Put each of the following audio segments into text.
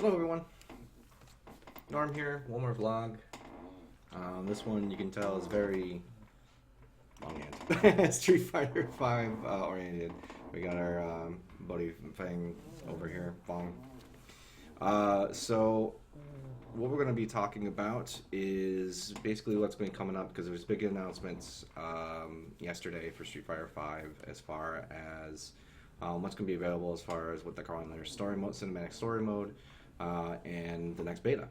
Hello everyone, Norm here, one more vlog. This one you can tell is very longhand. Street Fighter 5 oriented. We got our buddy thing over here, Bong. So what we're going to be talking about is basically what's going to be coming up, because there's big announcements yesterday for Street Fighter 5 as far as what's going to be available as far as what they're calling their story mode, cinematic story mode, and the next beta,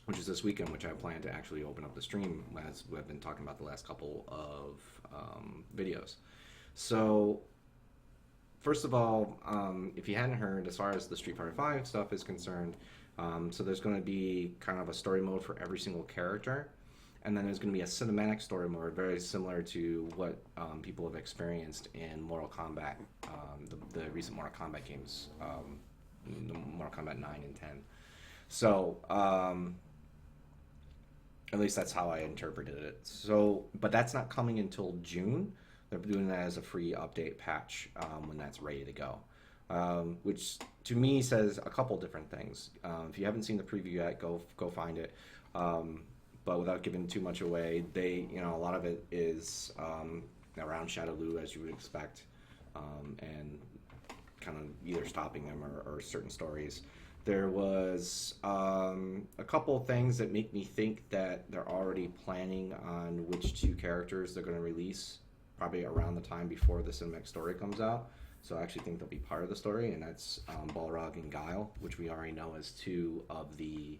which is this weekend, which I plan to actually open up the stream as we've been talking about the last couple of videos. So first of all, if you hadn't heard, as far as the Street Fighter 5 stuff is concerned, so there's going to be kind of a story mode for every single character, and then there's going to be a cinematic story mode, very similar to what people have experienced in Mortal Kombat, the recent Mortal Kombat games, Mortal Kombat 9 and 10. So, at least that's how I interpreted it. So, but that's not coming until June. They're doing that as a free update patch when that's ready to go. Which to me says a couple different things. If you haven't seen the preview yet, go find it. But without giving too much away, a lot of it is around Shadowloo, as you would expect, and kind of either stopping them or certain stories. There was a couple things that make me think that they're already planning on which two characters they're going to release, probably around the time before the cinematic story comes out. So I actually think they'll be part of the story, and that's Balrog and Guile, which we already know as two of the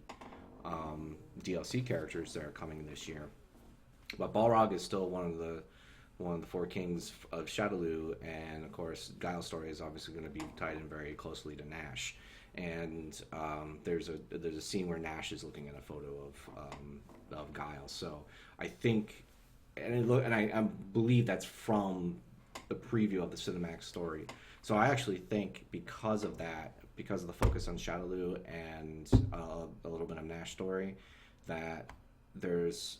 DLC characters that are coming this year. But Balrog is still one of the four kings of Shadowloo, and of course Guile's story is obviously going to be tied in very closely to Nash. And there's a scene where Nash is looking at a photo of Guile. So I think, I believe that's from the preview of the cinematic story. So I actually think because of that, because of the focus on Shadowloo and a little bit of Nash story, that there's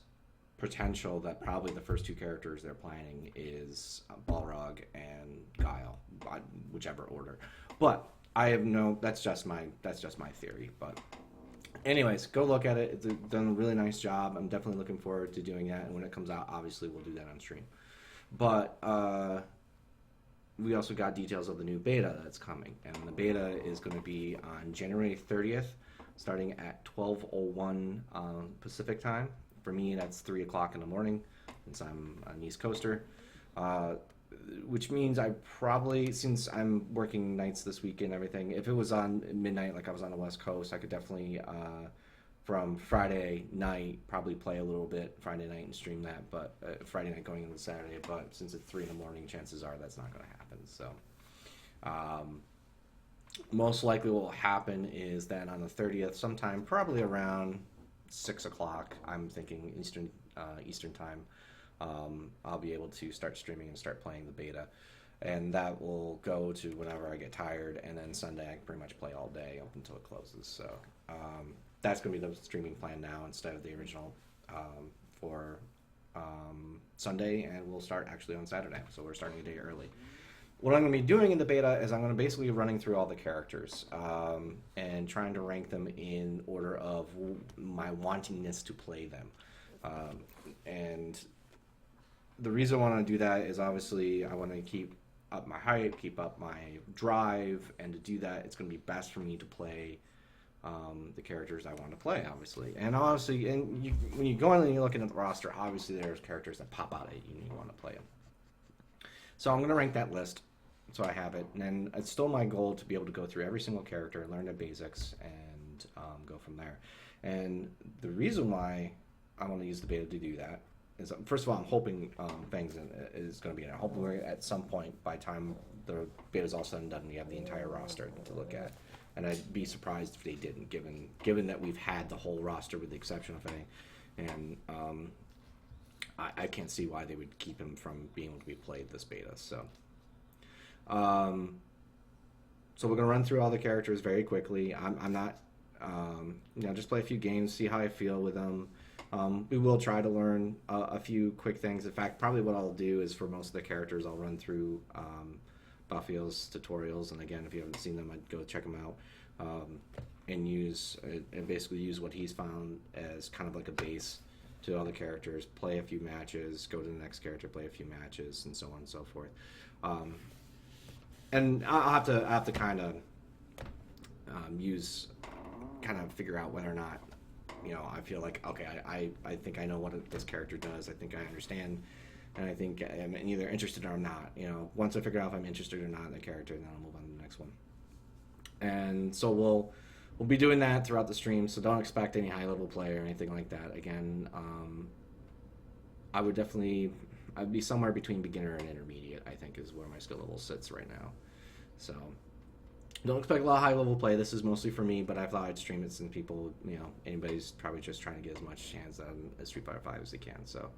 potential that probably the first two characters they're planning is Balrog and Guile, whichever order. But I have that's just my theory. But anyways, go look at it. It's done a really nice job. I'm definitely looking forward to doing that, and when it comes out, obviously we'll do that on stream. But we also got details of the new beta that's coming, and the beta is going to be on January 30th, starting at 12:01 Pacific time. For me, that's 3 o'clock in the morning, since I'm an East Coaster. Which means I probably, since I'm working nights this week and everything, if it was on midnight like I was on the West Coast, I could definitely, from Friday night, probably play a little bit Friday night and stream that, but Friday night going into Saturday, but since it's 3 in the morning, chances are that's not going to happen. So most likely what will happen is that on the 30th, sometime probably around 6 o'clock, I'm thinking Eastern time, I'll be able to start streaming and start playing the beta, and that will go to whenever I get tired, and then Sunday I can pretty much play all day up until it closes. So that's going to be the streaming plan now instead of the original for Sunday, and we'll start actually on Saturday, so we're starting a day early. What I'm going to be doing in the beta is I'm going to basically be running through all the characters and trying to rank them in order of my wantingness to play them. And the reason I want to do that is obviously I want to keep up my hype, keep up my drive, and to do that, it's going to be best for me to play the characters I want to play, obviously. And honestly, when you go in and you're looking at the roster, obviously there's characters that pop out at you and you want to play them. So I'm going to rank that list so I have it, and then it's still my goal to be able to go through every single character, learn the basics, and go from there. And the reason why I want to use the beta to do that is, first of all, I'm hoping Fangs is going to be in it. I'm hoping we're at some point, by the time the beta's all said and done, we have the entire roster to look at. And I'd be surprised if they didn't, given that we've had the whole roster with the exception of Fang. And I can't see why they would keep him from being able to be played this beta. So we're going to run through all the characters very quickly. I'm not, just play a few games, see how I feel with them. We will try to learn a few quick things. In fact, probably what I'll do is for most of the characters, I'll run through Buffio's tutorials. And again, if you haven't seen them, I'd go check them out. and use and basically use what he's found as kind of like a base to other characters, play a few matches, go to the next character, play a few matches, and so on and so forth. And I'll have to kind of figure out whether or not, I feel like, okay, I think I know what this character does. I think I understand, and I think I'm either interested or not. Once I figure out if I'm interested or not in the character, then I'll move on to the next one. And so we'll be doing that throughout the stream. So don't expect any high level play or anything like that. Again, I'd be somewhere between beginner and intermediate, I think, is where my skill level sits right now. So don't expect a lot of high level play. This is mostly for me, but I thought I'd stream it since people, anybody's probably just trying to get as much chance at Street Fighter 5 as they can. So,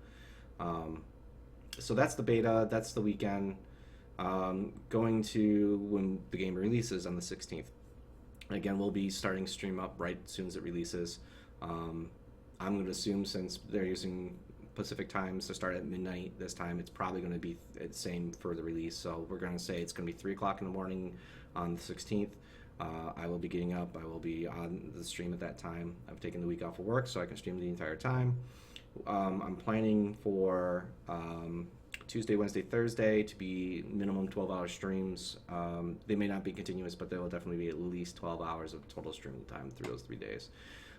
so that's the beta. That's the weekend. Going to when the game releases on the 16th. Again, we'll be starting stream up right as soon as it releases. I'm going to assume since they're using Pacific times to start at midnight this time, it's probably going to be the same for the release. So we're going to say it's going to be 3 o'clock in the morning on the 16th. I will be getting up. I will be on the stream at that time. I've taken the week off of work so I can stream the entire time. I'm planning for Tuesday, Wednesday, Thursday to be minimum 12-hour streams. They may not be continuous, but there will definitely be at least 12 hours of total streaming time through those 3 days.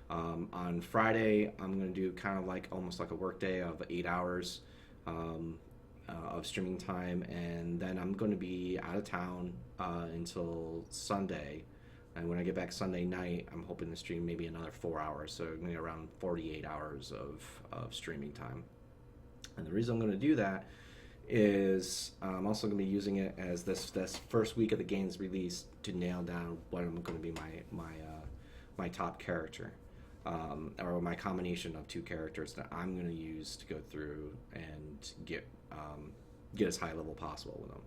On Friday, I'm going to do kind of like almost like a work day of 8 hours of streaming time, and then I'm going to be out of town until Sunday. And when I get back Sunday night, I'm hoping to stream maybe another 4 hours, so maybe around 48 hours of streaming time. And the reason I'm going to do that is I'm also going to be using it as this first week of the game's release to nail down what I'm going to be my top character, or my combination of 2 characters that I'm going to use to go through and get as high level possible with them.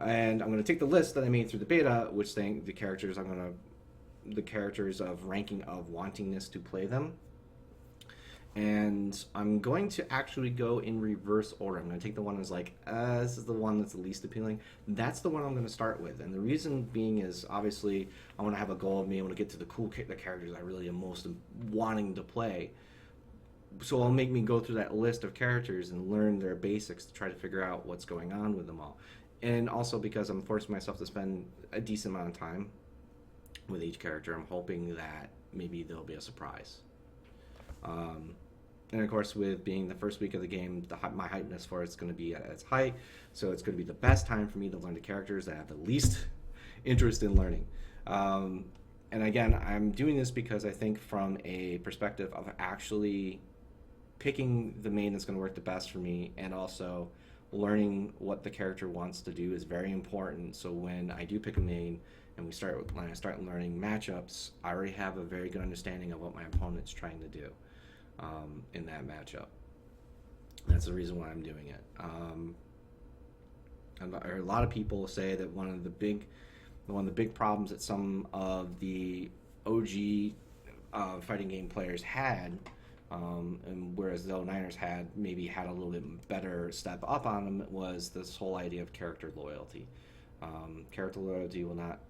And I'm going to take the list that I made through the beta, which the characters of ranking of wantingness to play them. And I'm going to actually go in reverse order. I'm going to take the one that's like, this is the one that's the least appealing. That's the one I'm going to start with. And the reason being is, obviously, I want to have a goal of being able to get to the characters I really am most wanting to play. So it'll make me go through that list of characters and learn their basics to try to figure out what's going on with them all. And also because I'm forcing myself to spend a decent amount of time with each character, I'm hoping that maybe there'll be a surprise. And of course, with being the first week of the game, my hypeness for it's going to be at its height, so it's going to be the best time for me to learn the characters that I have the least interest in learning. And again, I'm doing this because I think from a perspective of actually picking the main that's going to work the best for me, and also learning what the character wants to do is very important. So when I do pick a main and when I start learning matchups, I already have a very good understanding of what my opponent's trying to do in that matchup. That's the reason why I'm doing it. A lot of people say that one of the big problems that some of the OG fighting game players had, and whereas the 09ers had a little bit better step up on them, was this whole idea of character loyalty. Character loyalty will not,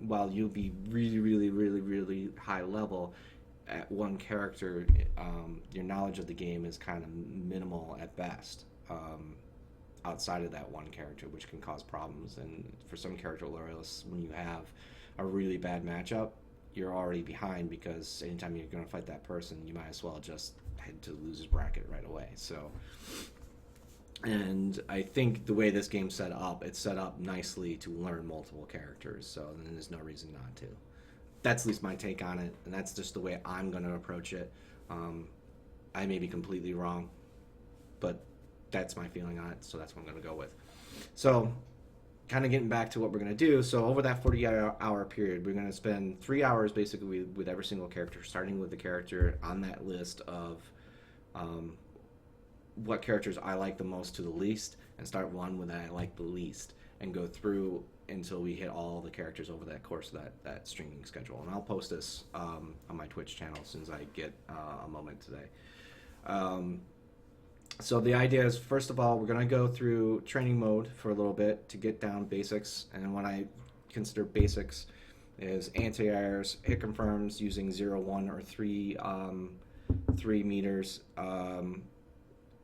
while you'll be really, really, really, really high level at one character, your knowledge of the game is kind of minimal at best outside of that one character, which can cause problems. And for some character loyalists, when you have a really bad matchup, you're already behind, because anytime you're going to fight that person, you might as well just head to the loser's bracket right away. So, and I think the way this game's set up, it's set up nicely to learn multiple characters, so then there's no reason not to. That's at least my take on it, and that's just the way I'm going to approach it. I may be completely wrong, but that's my feeling on it, so that's what I'm going to go with. So, kind of getting back to what we're going to do, so over that 40-hour period, we're going to spend 3 hours basically with every single character, starting with the character on that list of what characters I like the most to the least, and start one with that I like the least, and go through until we hit all the characters over that course of that streaming schedule. And I'll post this on my Twitch channel as soon as I get a moment today. So the idea is, first of all, we're going to go through training mode for a little bit to get down basics. And what I consider basics is anti-airs, hit confirms using 0, 1, or 3 meters.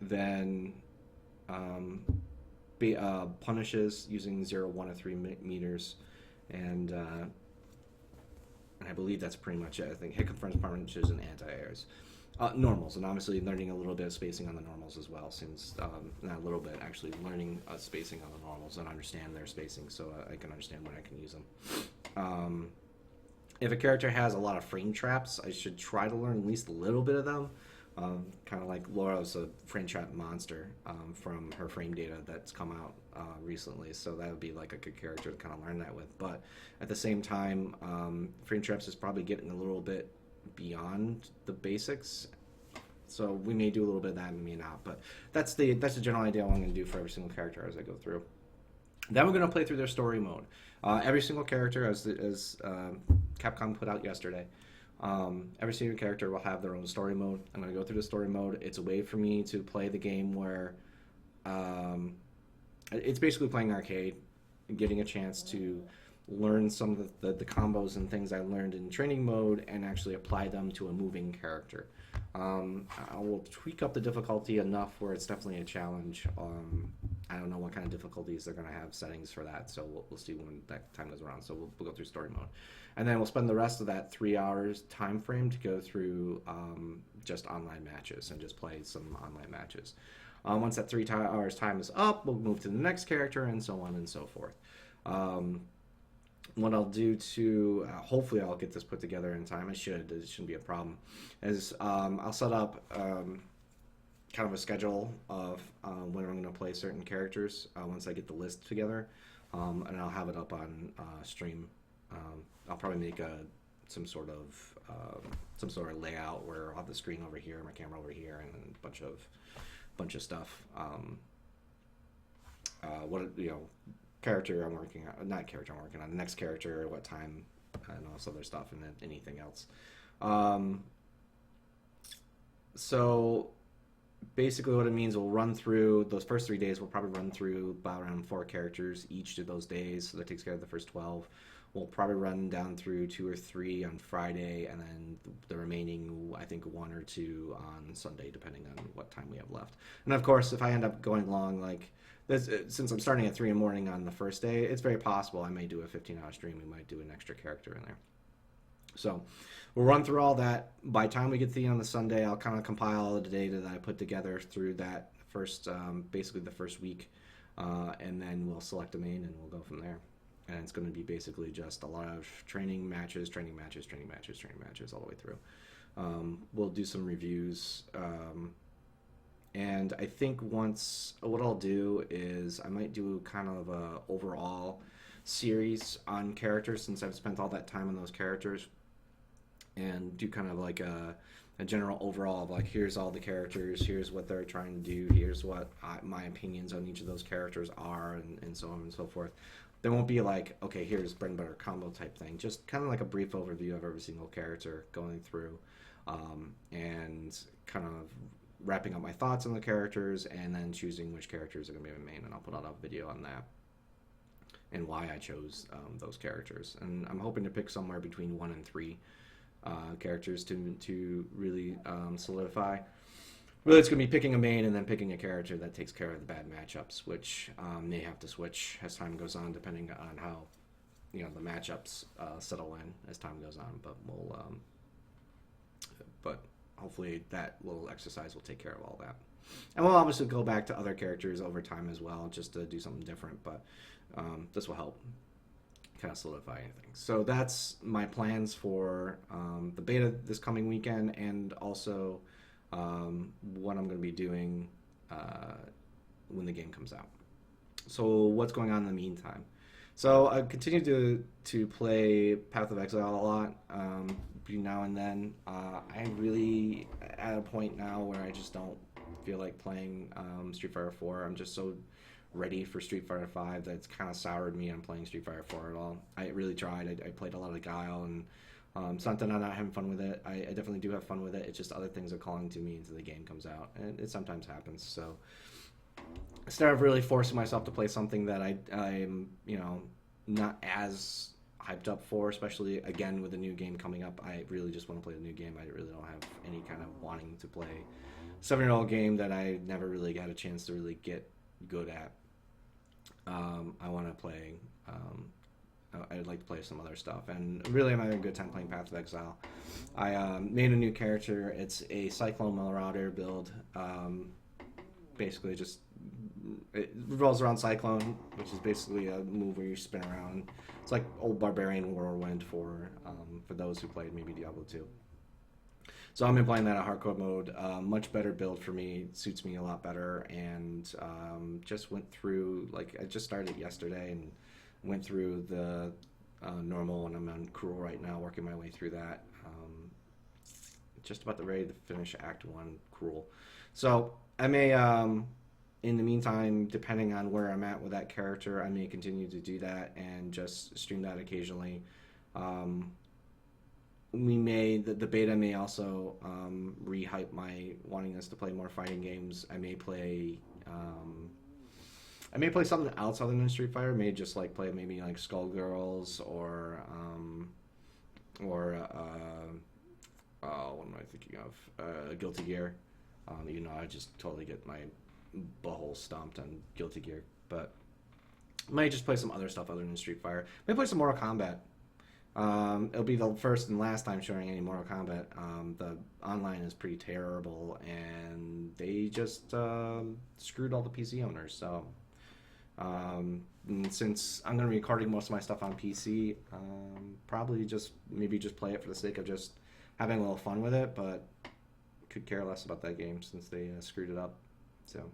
Then punishes using 0, 1, or 3 meters, and I believe that's pretty much it. I think hit confirms, punishes, and anti-airs. Normals, and obviously learning a little bit of spacing on the normals as well, since not a little bit, actually learning spacing on the normals and understand their spacing, so I can understand when I can use them. If a character has a lot of frame traps, I should try to learn at least a little bit of them. Kind of like Laura's a frame trap monster from her frame data that's come out recently, so that would be like a good character to kind of learn that with. But at the same time, frame traps is probably getting a little bit beyond the basics, so we may do a little bit of that and may not. But that's the general idea of what I'm going to do for every single character as I go through. Then we're going to play through their story mode. Every single character, as Capcom put out yesterday, every single character will have their own story mode. I'm going to go through the story mode. It's a way for me to play the game where it's basically playing arcade, getting a chance to learn some of the combos and things I learned in training mode and actually apply them to a moving character. I will tweak up the difficulty enough where it's definitely a challenge. I don't know what kind of difficulties they're going to have settings for that, so we'll see when that time goes around. So we'll go through story mode. And then we'll spend the rest of that 3 hours time frame to go through just online matches and just play some online matches. Once that 3 hours time is up, we'll move to the next character and so on and so forth. What I'll do to hopefully I'll get this put together in time. It shouldn't be a problem. Is I'll set up kind of a schedule of when I'm going to play certain characters once I get the list together, and I'll have it up on stream. I'll probably make some sort of layout where I'll have the screen over here, my camera over here, and a bunch of stuff. Character I'm working on, not character I'm working on, the next character, what time, and all this other stuff, and then anything else. So basically what it means, we'll run through those first 3 days. We'll probably run through about around 4 characters each of those days, so that takes care of the first 12. We'll probably run down through 2 or 3 on Friday, and then the remaining, I think, 1 or 2 on Sunday, depending on what time we have left. And of course, if I end up going long, like this, since I'm starting at 3 in the morning on the first day, it's very possible I may do a 15-hour stream. We might do an extra character in there. So we'll run through all that. By the time we get to the end of the Sunday, I'll kind of compile all the data that I put together through that first, basically the first week, and then we'll select a main and we'll go from there. And it's going to be basically just a lot of training matches all the way through. We'll do some reviews. And I think what I'll do is I might do kind of a overall series on characters, since I've spent all that time on those characters, and do kind of like a general overall of like, here's all the characters, here's what they're trying to do, here's what my opinions on each of those characters are, and so on and so forth. There won't be like, okay, here's bread and butter combo type thing. Just kind of like a brief overview of every single character going through, and kind of wrapping up my thoughts on the characters, and then choosing which characters are going to be my main. And I'll put out a video on that and why I chose those characters. And I'm hoping to pick somewhere between 1 and 3 characters to really solidify. Really, it's going to be picking a main and then picking a character that takes care of the bad matchups, which may have to switch as time goes on, depending on how the matchups settle in as time goes on. But but hopefully that little exercise will take care of all that. And we'll obviously go back to other characters over time as well, just to do something different. But this will help kind of solidify anything. So that's my plans for the beta this coming weekend, and also what I'm going to be doing when the game comes out. So what's going on in the meantime? So I continue to play Path of Exile a lot between now and then. I'm really at a point now where I just don't feel like playing Street Fighter 4. I'm just so ready for Street Fighter 5 that it's kind of soured me on playing Street Fighter 4 at all. I really tried. I played a lot of Guile, and it's not that I'm not having fun with it. I definitely do have fun with it. It's just other things are calling to me until the game comes out, and it sometimes happens. So instead of really forcing myself to play something that I'm not as hyped up for, especially again with the new game coming up. I really just want to play the new game. I really don't have any kind of wanting to play 7-year-old game that I never really got a chance to really get good at. I want to play. I'd like to play some other stuff, and really I'm having a good time playing Path of Exile. I made a new character. It's a Cyclone Marauder build. Basically, just it revolves around Cyclone, which is basically a move where you spin around. It's like old Barbarian Whirlwind for those who played maybe Diablo 2. So I've been playing that at hardcore mode. Much better build for me. It suits me a lot better, and just went through, like, I just started yesterday and went through the normal, and I'm on Cruel right now, working my way through that. Just about ready to finish Act 1 Cruel. So I may, in the meantime, depending on where I'm at with that character, I may continue to do that and just stream that occasionally. The beta may also re-hype my wanting us to play more fighting games. I may play something else other than Street Fighter. May just like play maybe like Skullgirls or what am I thinking of? Guilty Gear. I just totally get my butthole stomped on Guilty Gear, but I might just play some other stuff other than Street Fighter. Maybe play some Mortal Kombat. It'll be the first and last time showing any Mortal Kombat. The online is pretty terrible, and they just screwed all the PC owners. So, since I'm going to be recording most of my stuff on PC, probably just play it for the sake of just having a little fun with it, but could care less about that game since they screwed it up. So,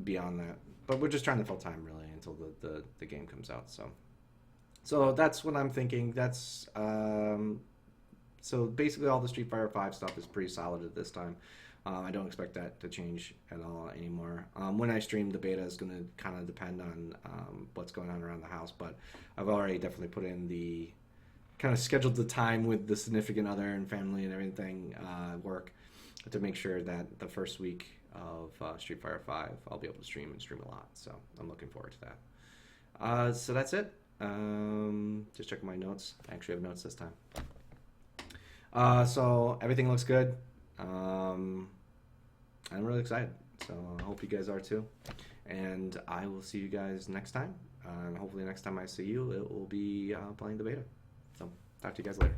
beyond that, but we're just trying to fill time really until the game comes out. So that's what I'm thinking. That's so basically all the Street Fighter 5 stuff is pretty solid at this time. I don't expect that to change at all anymore. When I stream, the beta is going to kind of depend on what's going on around the house, but I've already definitely put in the kind of scheduled the time with the significant other and family and everything work to make sure that the first week of Street Fighter 5 I'll be able to stream a lot. So I'm looking forward to that. So that's it. Just checking my notes. I actually have notes this time. So everything looks good. I'm really excited. So I hope you guys are too. And I will see you guys next time. Hopefully next time I see you, it will be playing the beta. So talk to you guys later.